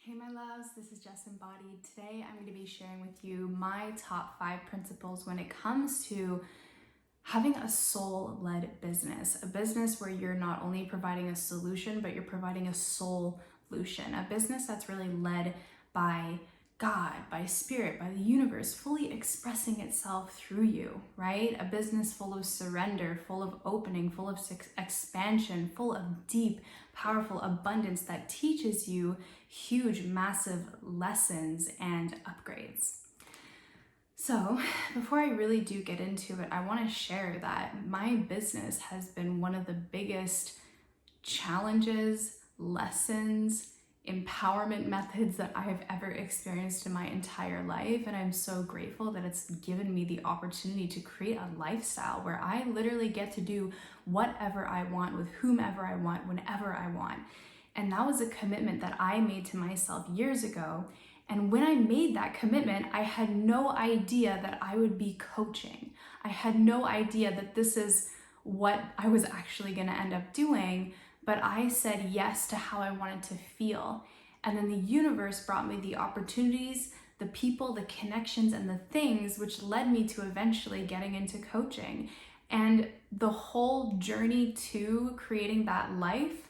Hey my loves, this is Jess Embodied. Today I'm going to be sharing with you my top 5 principles when it comes to having a soul-led business. A business where you're not only providing a solution, but you're providing a soul-lution. A business that's really led by God, by spirit, by the universe, fully expressing itself through you, right? A business full of surrender, full of opening, full of expansion, full of deep, powerful abundance that teaches you huge, massive lessons and upgrades. So before I really do get into it, I want to share that my business has been one of the biggest challenges, lessons, empowerment methods that I have ever experienced in my entire life. And I'm so grateful that it's given me the opportunity to create a lifestyle where I literally get to do whatever I want with whomever I want, whenever I want. And that was a commitment that I made to myself years ago. And when I made that commitment, I had no idea that I would be coaching. I had no idea that this is what I was actually going to end up doing. But I said yes to how I wanted to feel. And then the universe brought me the opportunities, the people, the connections, and the things which led me to eventually getting into coaching. And the whole journey to creating that life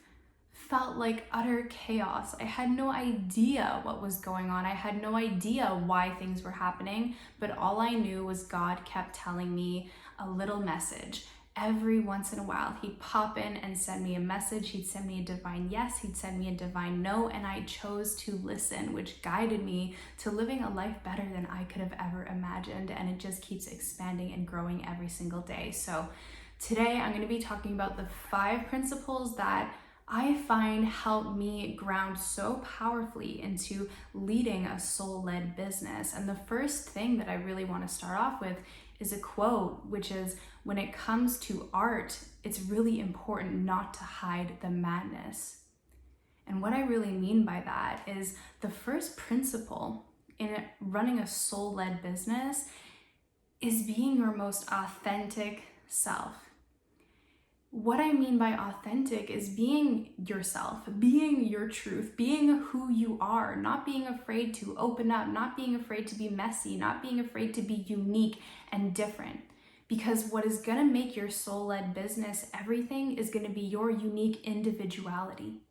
felt like utter chaos. I had no idea what was going on. I had no idea why things were happening, but all I knew was God kept telling me a little message. Every once in a while, he'd pop in and send me a message. He'd send me a divine yes, he'd send me a divine no, and I chose to listen, which guided me to living a life better than I could have ever imagined. And it just keeps expanding and growing every single day. So today I'm going to be talking about the 5 principles that I find help me ground so powerfully into leading a soul-led business. And the first thing that I really want to start off with is a quote, which is, when it comes to art, it's really important not to hide the madness. And what I really mean by that is the first principle in running a soul-led business is being your most authentic self. What I mean by authentic is being yourself, being your truth, being who you are, not being afraid to open up, not being afraid to be messy, not being afraid to be unique and different. Because what is going to make your soul-led business everything is going to be your unique individuality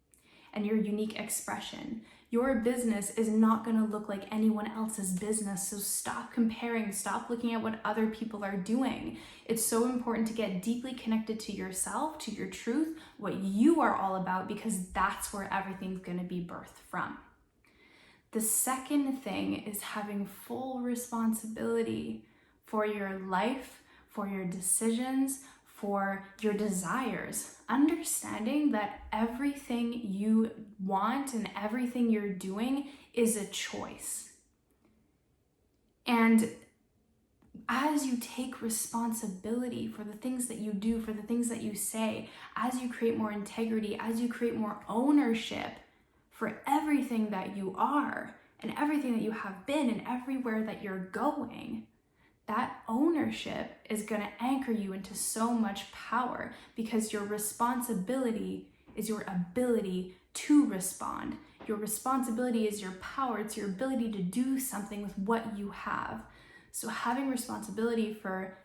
and your unique expression. Your business is not going to look like anyone else's business, so stop comparing, stop looking at what other people are doing. It's so important to get deeply connected to yourself, to your truth, what you are all about, because that's where everything's going to be birthed from. The second thing is having full responsibility for your life, for your decisions, for your desires, understanding that everything you want and everything you're doing is a choice. And as you take responsibility for the things that you do, for the things that you say, as you create more integrity, as you create more ownership for everything that you are and everything that you have been and everywhere that you're going, that ownership is going to anchor you into so much power, because your responsibility is your ability to respond. Your responsibility is your power. It's your ability to do something with what you have. So having responsibility for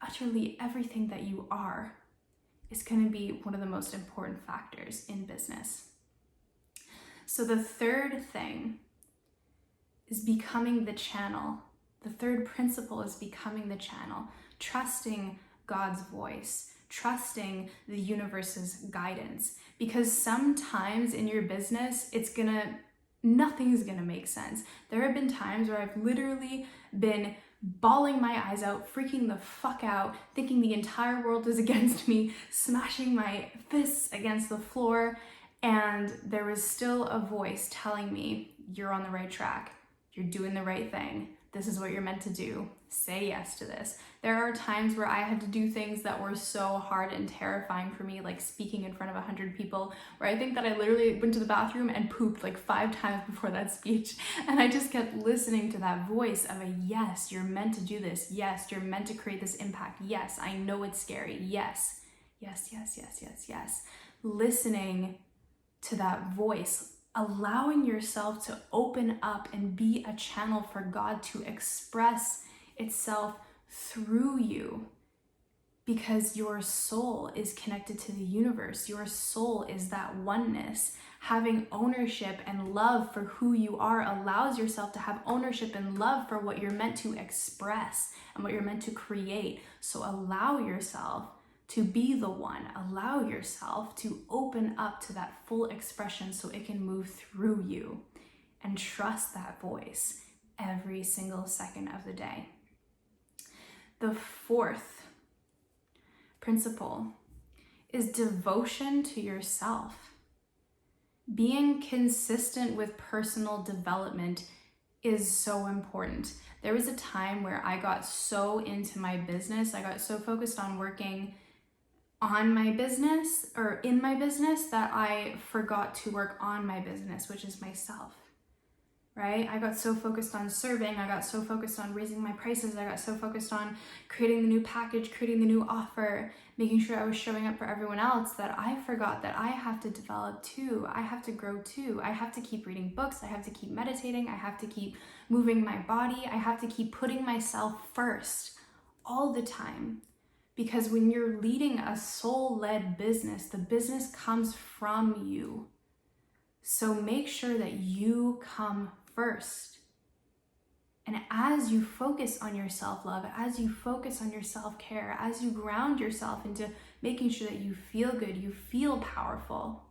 utterly everything that you are is going to be one of the most important factors in business. So the third thing is becoming the channel. The third principle is becoming the channel, trusting God's voice, trusting the universe's guidance. Because sometimes in your business, nothing's gonna make sense. There have been times where I've literally been bawling my eyes out, freaking the fuck out, thinking the entire world is against me, smashing my fists against the floor, and there was still a voice telling me, you're on the right track, you're doing the right thing. This is what you're meant to do. Say yes to this. There are times where I had to do things that were so hard and terrifying for me, like speaking in front of 100 people, where I think that I literally went to the bathroom and pooped like 5 times before that speech. And I just kept listening to that voice of a yes, you're meant to do this. Yes, you're meant to create this impact. Yes, I know it's scary. Yes, yes, yes, yes, yes, yes. Listening to that voice allowing yourself to open up and be a channel for God to express itself through you. Because your soul is connected to the universe. Your soul is that oneness. Having ownership and love for who you are allows yourself to have ownership and love for what you're meant to express and what you're meant to create. So allow yourself to be the one. Allow yourself to open up to that full expression so it can move through you. And trust that voice every single second of the day. The fourth principle is devotion to yourself. Being consistent with personal development is so important. There was a time where I got so into my business, I got so focused on working on my business or in my business that I forgot to work on my business, which is myself. Right? I got so focused on serving, I got so focused on raising my prices, I got so focused on creating the new package, creating the new offer, making sure I was showing up for everyone else, that I forgot that I have to develop too, I have to grow too, I have to keep reading books, I have to keep meditating, I have to keep moving my body, I have to keep putting myself first all the time. Because when you're leading a soul-led business, the business comes from you. So make sure that you come first. And as you focus on your self-love, as you focus on your self-care, as you ground yourself into making sure that you feel good, you feel powerful,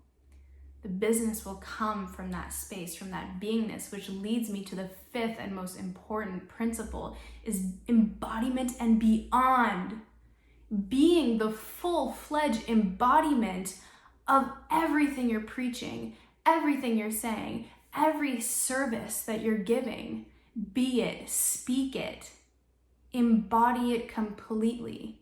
the business will come from that space, from that beingness, which leads me to the fifth and most important principle is embodiment and beyond. Being the full-fledged embodiment of everything you're preaching, everything you're saying, every service that you're giving. Be it, speak it, embody it completely.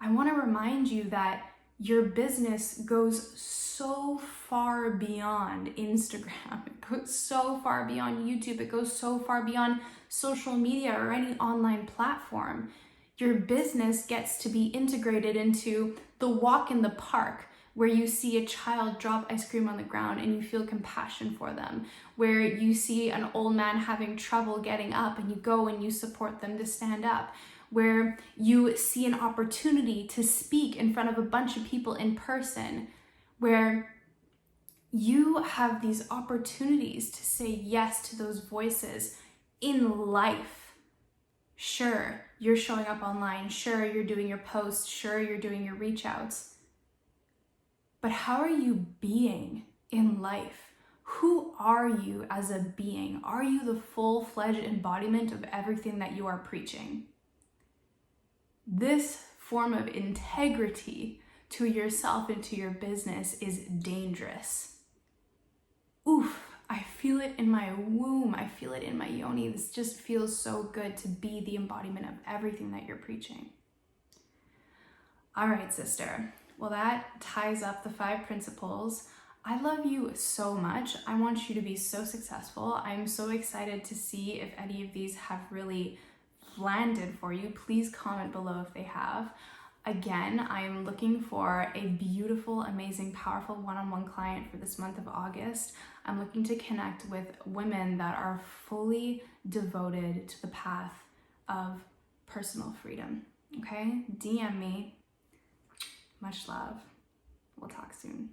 I want to remind you that your business goes so far beyond Instagram. It goes so far beyond YouTube. It goes so far beyond social media or any online platform. Your business gets to be integrated into the walk in the park, where you see a child drop ice cream on the ground and you feel compassion for them, where you see an old man having trouble getting up and you go and you support them to stand up, where you see an opportunity to speak in front of a bunch of people in person, where you have these opportunities to say yes to those voices in life. Sure, you're showing up online. Sure, you're doing your posts. Sure, you're doing your reach outs. But how are you being in life? Who are you as a being? Are you the full-fledged embodiment of everything that you are preaching? This form of integrity to yourself and to your business is dangerous. Oof, I feel it in my womb. I feel it in my yoni. This just feels so good to be the embodiment of everything that you're preaching. All right, sister. Well, that ties up the 5 principles. I love you so much. I want you to be so successful. I'm so excited to see if any of these have really landed for you. Please comment below if they have. Again, I'm looking for a beautiful, amazing, powerful one-on-one client for this month of August. I'm looking to connect with women that are fully devoted to the path of personal freedom. Okay? DM me. Much love. We'll talk soon.